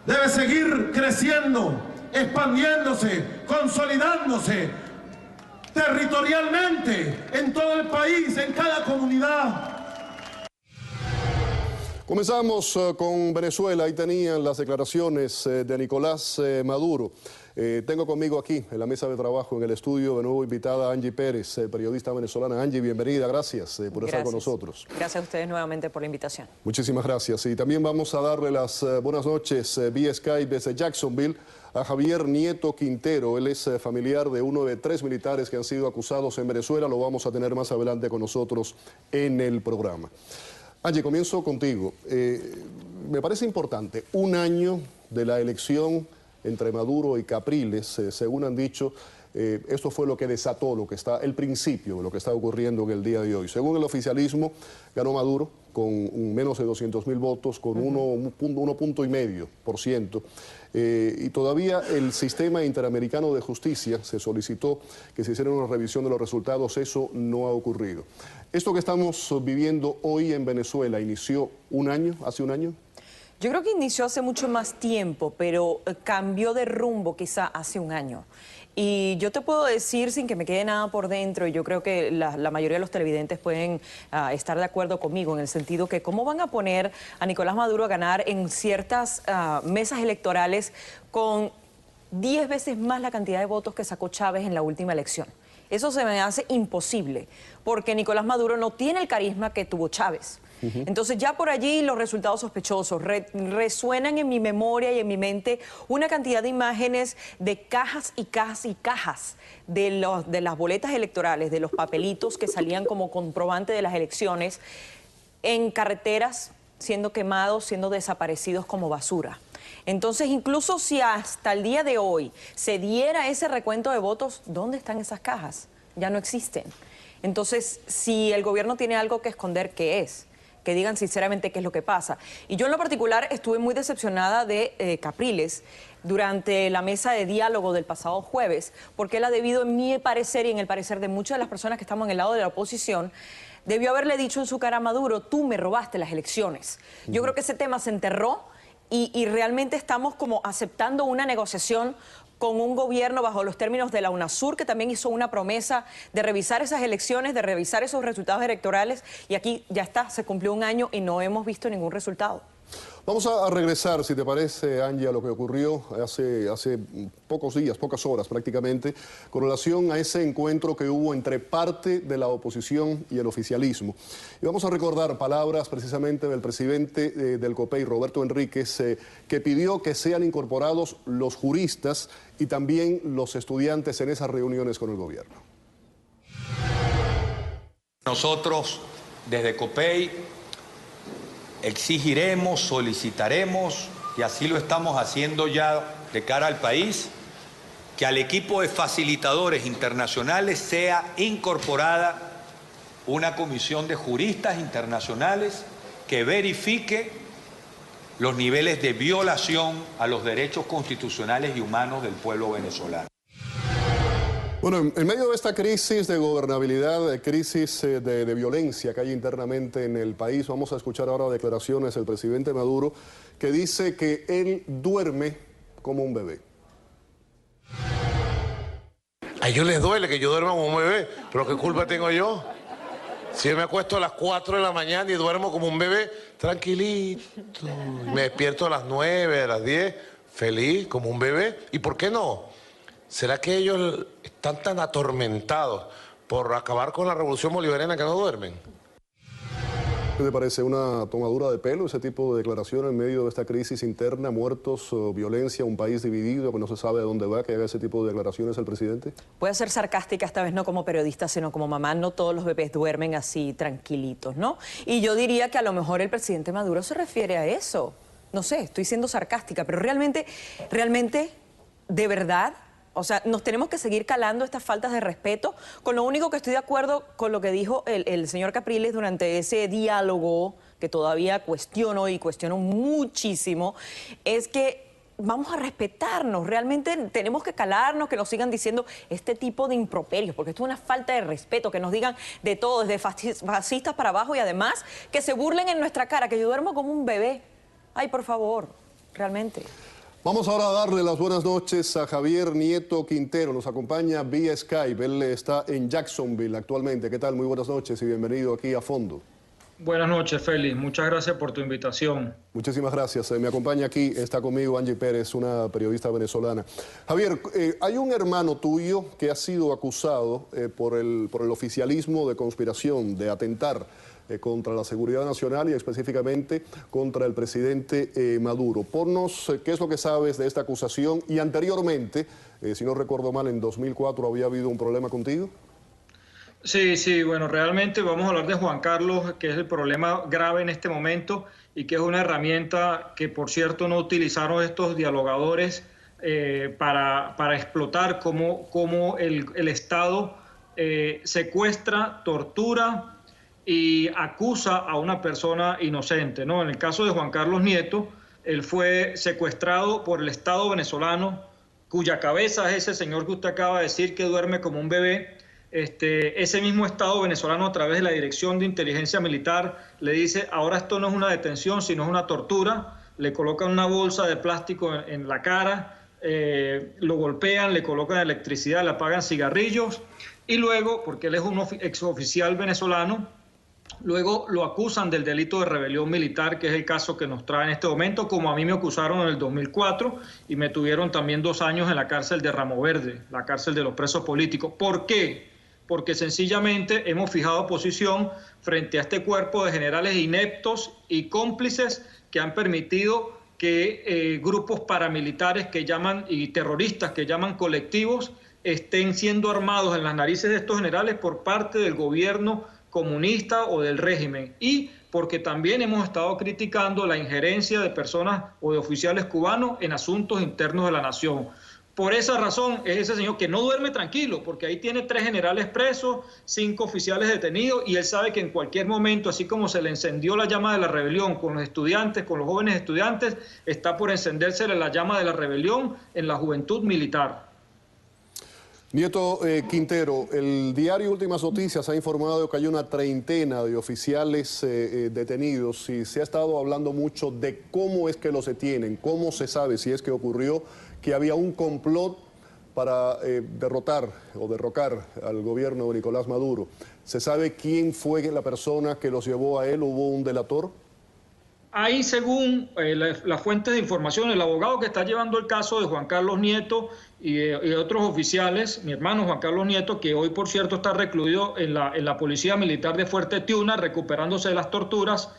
debe seguir creciendo, expandiéndose, consolidándose territorialmente en todo el país, en cada comunidad. Comenzamos con Venezuela. Ahí tenían las declaraciones de Nicolás Maduro. Tengo conmigo aquí, en la mesa de trabajo, en el estudio, de nuevo invitada Angie Pérez, periodista venezolana. Angie, bienvenida, gracias por estar con nosotros. Gracias a ustedes nuevamente por la invitación. Muchísimas gracias. Y también vamos a darle las buenas noches vía Skype desde Jacksonville a Javier Nieto Quintero. Él es familiar de uno de 3 militares que han sido acusados en Venezuela. Lo vamos a tener más adelante con nosotros en el programa. Angie, comienzo contigo. Me parece importante, un año de la elección entre Maduro y Capriles, según han dicho, esto fue lo que desató el principio de lo que está ocurriendo en el día de hoy. Según el oficialismo, ganó Maduro con menos de 200.000 votos, con 1,5%. Y todavía el sistema interamericano de justicia se solicitó que se hiciera una revisión de los resultados. Eso no ha ocurrido. ¿Esto que estamos viviendo hoy en Venezuela inició hace un año? Yo creo que inició hace mucho más tiempo, pero cambió de rumbo quizá hace un año. Y yo te puedo decir, sin que me quede nada por dentro, y yo creo que la mayoría de los televidentes pueden estar de acuerdo conmigo, en el sentido que cómo van a poner a Nicolás Maduro a ganar en ciertas mesas electorales con 10 veces más la cantidad de votos que sacó Chávez en la última elección. Eso se me hace imposible, porque Nicolás Maduro no tiene el carisma que tuvo Chávez. Entonces ya por allí los resultados sospechosos resuenan en mi memoria y en mi mente una cantidad de imágenes de cajas y cajas y cajas de las boletas electorales, de los papelitos que salían como comprobante de las elecciones, en carreteras siendo quemados, siendo desaparecidos como basura. Entonces, incluso si hasta el día de hoy se diera ese recuento de votos, ¿dónde están esas cajas? Ya no existen. Entonces, si el gobierno tiene algo que esconder, ¿qué es? Que digan sinceramente qué es lo que pasa. Y yo en lo particular estuve muy decepcionada de Capriles durante la mesa de diálogo del pasado jueves, porque él ha debido, en mi parecer y en el parecer de muchas de las personas que estamos en el lado de la oposición, debió haberle dicho en su cara a Maduro: tú me robaste las elecciones. Yo creo que ese tema se enterró y realmente estamos como aceptando una negociación con un gobierno bajo los términos de la UNASUR, que también hizo una promesa de revisar esas elecciones, de revisar esos resultados electorales, y aquí ya está, se cumplió un año y no hemos visto ningún resultado. Vamos a regresar, si te parece, Angie, a lo que ocurrió hace pocos días, pocas horas prácticamente, con relación a ese encuentro que hubo entre parte de la oposición y el oficialismo. Y vamos a recordar palabras precisamente del presidente del COPEI, Roberto Enríquez, que pidió que sean incorporados los juristas y también los estudiantes en esas reuniones con el gobierno. Nosotros, desde COPEI, exigiremos, solicitaremos, y así lo estamos haciendo ya de cara al país, que al equipo de facilitadores internacionales sea incorporada una comisión de juristas internacionales que verifique los niveles de violación a los derechos constitucionales y humanos del pueblo venezolano. Bueno, en medio de esta crisis de gobernabilidad, crisis de violencia que hay internamente en el país, vamos a escuchar ahora declaraciones del presidente Maduro, que dice que él duerme como un bebé. A ellos les duele que yo duerma como un bebé, pero ¿qué culpa tengo yo? Si yo me acuesto a las 4 de la mañana y duermo como un bebé, tranquilito, me despierto a las 9, a las 10, feliz, como un bebé. ¿Y por qué no? ¿Será que ellos están tan atormentados por acabar con la revolución bolivariana que no duermen? ¿Qué te parece una tomadura de pelo ese tipo de declaración en medio de esta crisis interna, muertos, violencia, un país dividido que no se sabe a dónde va, que haga ese tipo de declaraciones el presidente? Voy a ser sarcástica esta vez, no como periodista, sino como mamá. No todos los bebés duermen así tranquilitos, ¿no? Y yo diría que a lo mejor el presidente Maduro se refiere a eso. No sé, estoy siendo sarcástica, pero realmente, de verdad, o sea, nos tenemos que seguir calando estas faltas de respeto. Con lo único que estoy de acuerdo con lo que dijo el señor Capriles durante ese diálogo, que todavía cuestiono y cuestiono muchísimo, es que vamos a respetarnos. Realmente tenemos que calarnos, que nos sigan diciendo este tipo de improperios, porque esto es una falta de respeto, que nos digan de todo, desde fascistas para abajo, y además que se burlen en nuestra cara, que yo duermo como un bebé. Ay, por favor, realmente. Vamos ahora a darle las buenas noches a Javier Nieto Quintero. Nos acompaña vía Skype. Él está en Jacksonville actualmente. ¿Qué tal? Muy buenas noches y bienvenido aquí a Fondo. Buenas noches, Félix. Muchas gracias por tu invitación. Muchísimas gracias. Me acompaña aquí, está conmigo Angie Pérez, una periodista venezolana. Javier, hay un hermano tuyo que ha sido acusado por el oficialismo de conspiración, de atentar contra la seguridad nacional y específicamente contra el presidente Maduro. Ponnos qué es lo que sabes de esta acusación y anteriormente, si no recuerdo mal, en 2004 había habido un problema contigo. Sí, bueno, realmente vamos a hablar de Juan Carlos, que es el problema grave en este momento y que es una herramienta que, por cierto, no utilizaron estos dialogadores para explotar cómo el Estado secuestra, tortura y acusa a una persona inocente, ¿no? En el caso de Juan Carlos Nieto, él fue secuestrado por el Estado venezolano, cuya cabeza es ese señor que usted acaba de decir que duerme como un bebé. Ese mismo Estado venezolano, a través de la Dirección de Inteligencia Militar, le dice: ahora esto no es una detención, sino es una tortura. Le colocan una bolsa de plástico en la cara, lo golpean, le colocan electricidad, le apagan cigarrillos y luego, porque él es un exoficial venezolano, luego lo acusan del delito de rebelión militar, que es el caso que nos trae en este momento, como a mí me acusaron en el 2004 y me tuvieron también 2 años en la cárcel de Ramo Verde, la cárcel de los presos políticos. ¿Por qué? Porque sencillamente hemos fijado posición frente a este cuerpo de generales ineptos y cómplices que han permitido que grupos paramilitares que llaman y terroristas que llaman colectivos estén siendo armados en las narices de estos generales por parte del gobierno comunista o del régimen, y porque también hemos estado criticando la injerencia de personas o de oficiales cubanos en asuntos internos de la nación. Por esa razón es ese señor que no duerme tranquilo, porque ahí tiene 3 generales presos, 5 oficiales detenidos, y él sabe que en cualquier momento, así como se le encendió la llama de la rebelión con los estudiantes, con los jóvenes estudiantes, está por encenderse la llama de la rebelión en la juventud militar. Nieto Quintero, el diario Últimas Noticias ha informado que hay una treintena de oficiales detenidos y se ha estado hablando mucho de cómo es que los detienen, cómo se sabe si es que ocurrió que había un complot para derrotar o derrocar al gobierno de Nicolás Maduro. ¿Se sabe quién fue la persona que los llevó a él? ¿Hubo un delator? Ahí, según las fuentes de información, el abogado que está llevando el caso de Juan Carlos Nieto y otros oficiales, mi hermano Juan Carlos Nieto, que hoy, por cierto, está recluido en la Policía Militar de Fuerte Tiuna, recuperándose de las torturas,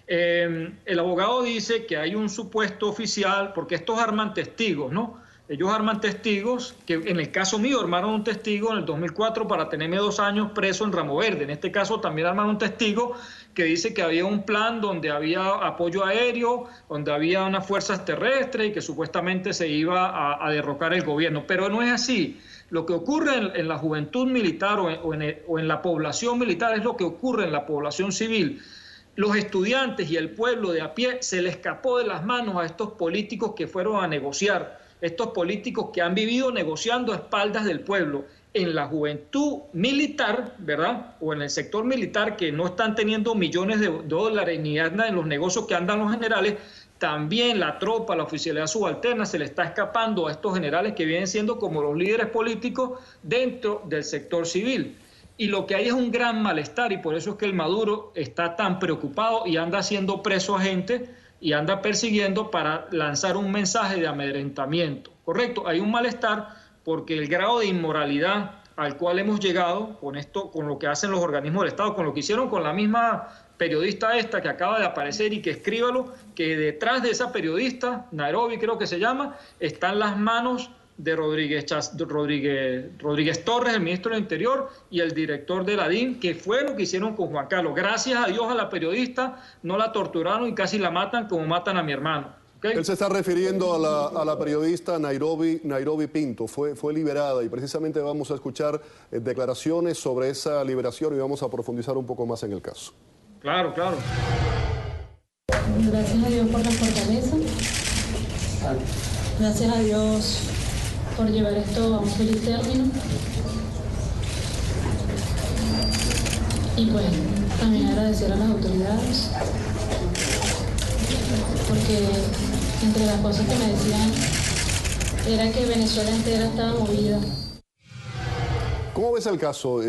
el abogado dice que hay un supuesto oficial, porque estos arman testigos, ¿no? Ellos arman testigos, que en el caso mío armaron un testigo en el 2004 para tenerme 2 años preso en Ramo Verde. En este caso también armaron un testigo que dice que había un plan donde había apoyo aéreo, donde había unas fuerzas terrestres y que supuestamente se iba a derrocar el gobierno. Pero no es así. Lo que ocurre en la juventud militar o en la población militar es lo que ocurre en la población civil. Los estudiantes y el pueblo de a pie se le escapó de las manos a estos políticos que fueron a negociar. Estos políticos que han vivido negociando a espaldas del pueblo. En la juventud militar, ¿verdad? O en el sector militar, que no están teniendo millones de dólares ni andan en los negocios que andan los generales, también la tropa, la oficialidad subalterna se le está escapando a estos generales que vienen siendo como los líderes políticos dentro del sector civil. Y lo que hay es un gran malestar, y por eso es que el Maduro está tan preocupado y anda haciendo preso a gente y anda persiguiendo para lanzar un mensaje de amedrentamiento. Correcto, hay un malestar porque el grado de inmoralidad al cual hemos llegado con esto, con lo que hacen los organismos del Estado, con lo que hicieron con la misma periodista esta que acaba de aparecer y que escríbalo, que detrás de esa periodista, Nairobi creo que se llama, están las manos de Rodríguez Torres, el ministro del Interior, y el director de la DIN, que fue lo que hicieron con Juan Carlos. Gracias a Dios a la periodista no la torturaron y casi la matan como matan a mi hermano. ¿Okay? Él se está refiriendo a la periodista Nairobi Pinto. Fue liberada y precisamente vamos a escuchar declaraciones sobre esa liberación y vamos a profundizar un poco más en el caso. Claro, claro. Gracias a Dios por la fortaleza. Gracias a Dios por llevar esto a un feliz término. Y pues también agradecer a las autoridades porque Entre las cosas que me decían era que Venezuela entera estaba movida. ¿Cómo ves el caso,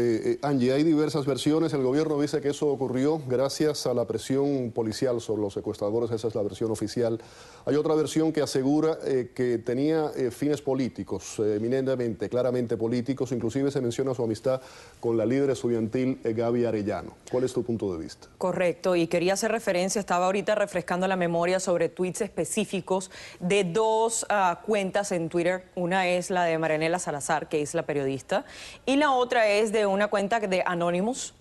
Angie? Hay diversas versiones. El gobierno dice que eso ocurrió gracias a la presión policial sobre los secuestradores. Esa es la versión oficial. Hay otra versión que asegura que tenía fines políticos, eminentemente, claramente políticos. Inclusive se menciona su amistad con la líder estudiantil Gaby Arellano. ¿Cuál es tu punto de vista? Correcto, y quería hacer referencia, estaba ahorita refrescando la memoria sobre tweets específicos de dos cuentas en Twitter. Una es la de Marianela Salazar, que es la periodista, y la otra es de una cuenta de Anonymous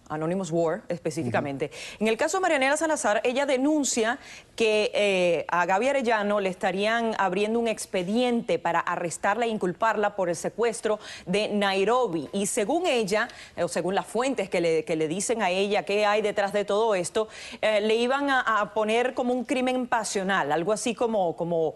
War específicamente. En el caso de Marianela Salazar, ella denuncia que a Gaby Arellano le estarían abriendo un expediente para arrestarla e inculparla por el secuestro de Nairobi. Y según ella, o según las fuentes que le dicen a ella qué hay detrás de todo esto, le iban a poner como un crimen pasional, algo así como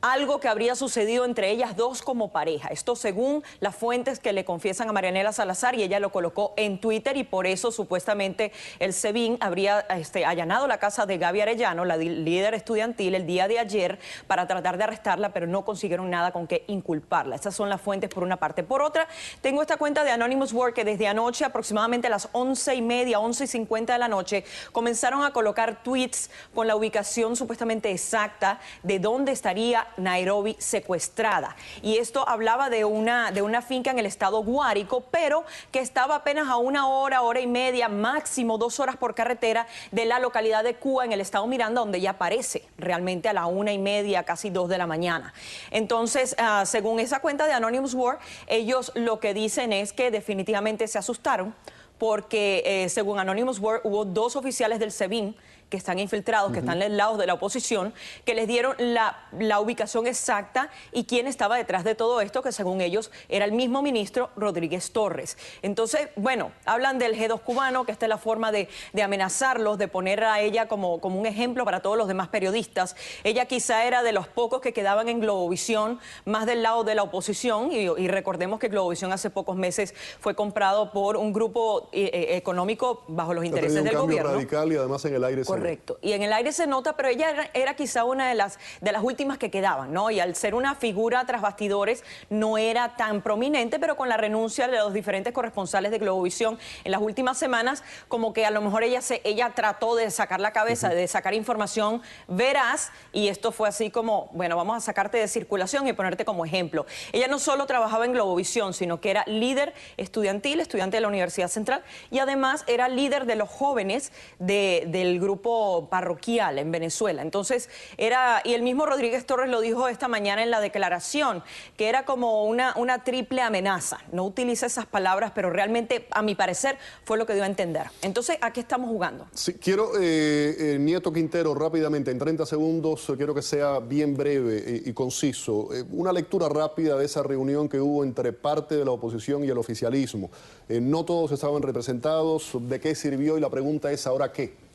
algo que habría sucedido entre ellas dos como pareja. Esto según las fuentes que le confiesan a Marianela Salazar, y ella lo colocó en Twitter, y por eso supuestamente el SEBIN habría allanado la casa de Gaby Arellano, la líder estudiantil, el día de ayer para tratar de arrestarla, pero no consiguieron nada con qué inculparla. Estas son las fuentes por una parte. Por otra, tengo esta cuenta de Anonymous War que desde anoche, aproximadamente a las 11:30, 11:50 de la noche, comenzaron a colocar tweets con la ubicación supuestamente exacta de dónde estaría Nairobi secuestrada. Y esto hablaba de una finca en el estado Guárico, pero que estaba apenas a 1 hora, hora y media, máximo 2 horas por carretera de la localidad de Cuba, en el estado Miranda, donde ella aparece realmente a la 1:30, casi 2 de la mañana. Entonces, según esa cuenta de Anonymous War, ellos lo que dicen es que definitivamente se asustaron porque, según Anonymous War, hubo 2 oficiales del SEBIN que están infiltrados, que están del lado de la oposición, que les dieron la ubicación exacta y quién estaba detrás de todo esto, que según ellos era el mismo ministro Rodríguez Torres. Entonces, bueno, hablan del G2 cubano, que esta es la forma de amenazarlos, de poner a ella como un ejemplo para todos los demás periodistas. Ella quizá era de los pocos que quedaban en Globovisión, más del lado de la oposición, y recordemos que Globovisión hace pocos meses fue comprado por un grupo económico bajo los intereses del gobierno. Radical, y además en el aire se Correcto. Y en el aire se nota, pero ella era quizá una de las últimas que quedaban, ¿no? Y al ser una figura tras bastidores no era tan prominente, pero con la renuncia de los diferentes corresponsales de Globovisión en las últimas semanas, como que a lo mejor ella trató de sacar la cabeza, de sacar información veraz, y esto fue así como, bueno, vamos a sacarte de circulación y ponerte como ejemplo. Ella no solo trabajaba en Globovisión, sino que era líder estudiantil, estudiante de la Universidad Central, y además era líder de los jóvenes del grupo parroquial en Venezuela. Entonces y el mismo Rodríguez Torres lo dijo esta mañana en la declaración, que era como una triple amenaza. No utiliza esas palabras, pero realmente, a mi parecer, fue lo que dio a entender. Entonces, ¿a qué estamos jugando? Sí, quiero, Nieto Quintero, rápidamente, en 30 segundos, quiero que sea bien breve y conciso. Una lectura rápida de esa reunión que hubo entre parte de la oposición y el oficialismo. No todos estaban representados. ¿De qué sirvió? Y la pregunta es, ¿ahora qué?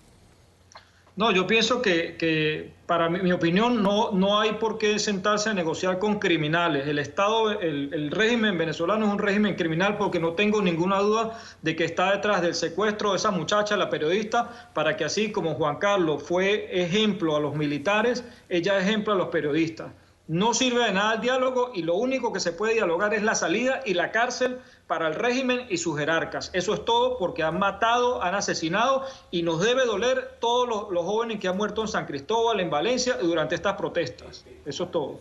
No, yo pienso que para mi opinión, no hay por qué sentarse a negociar con criminales. El Estado, el régimen venezolano es un régimen criminal, porque no tengo ninguna duda de que está detrás del secuestro de esa muchacha, la periodista, para que así como Juan Carlos fue ejemplo a los militares, ella es ejemplo a los periodistas. No sirve de nada el diálogo, y lo único que se puede dialogar es la salida y la cárcel para el régimen y sus jerarcas. Eso es todo, porque han matado, han asesinado, y nos debe doler todos los jóvenes que han muerto en San Cristóbal, en Valencia, durante estas protestas. Eso es todo.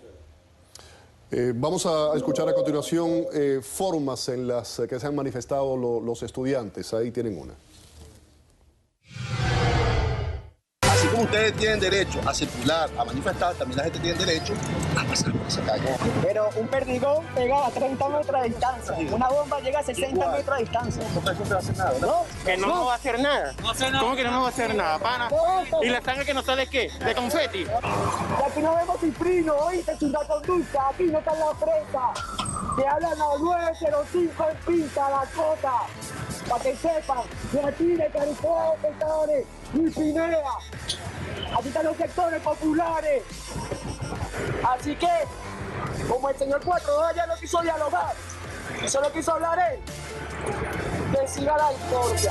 Vamos a escuchar a continuación formas en las que se han manifestado los estudiantes. Ahí tienen una. Así como ustedes tienen derecho a circular, a manifestar, también la gente tiene derecho a pasar por esa calle. Pero un perdigón pega a 30 metros de distancia, una bomba llega a 60 metros de distancia. ¿No te va a hacer nada? ¿No? Que no nos va a hacer nada. ¿Cómo que no nos va a hacer nada, pana? ¿Y la sangre que nos sale qué? ¿De confeti? Y aquí no vemos cifrino, oíste, chunga conducta, aquí no está la presa. Te hablan a 905 en Pinta, la Cota, para que sepan, de aquí de Caricó, Petare, Luis Pineda. Aquí están los sectores populares. Así que, como el señor 4 ya no quiso dialogar, y solo quiso hablar él, que siga la discordia.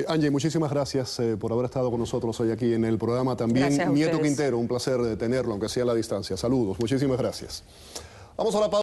Angie, muchísimas gracias por haber estado con nosotros hoy aquí en el programa. También Gracias a Nieto ustedes. Quintero, un placer tenerlo, aunque sea a la distancia. Saludos, muchísimas gracias. Vamos a la pausa.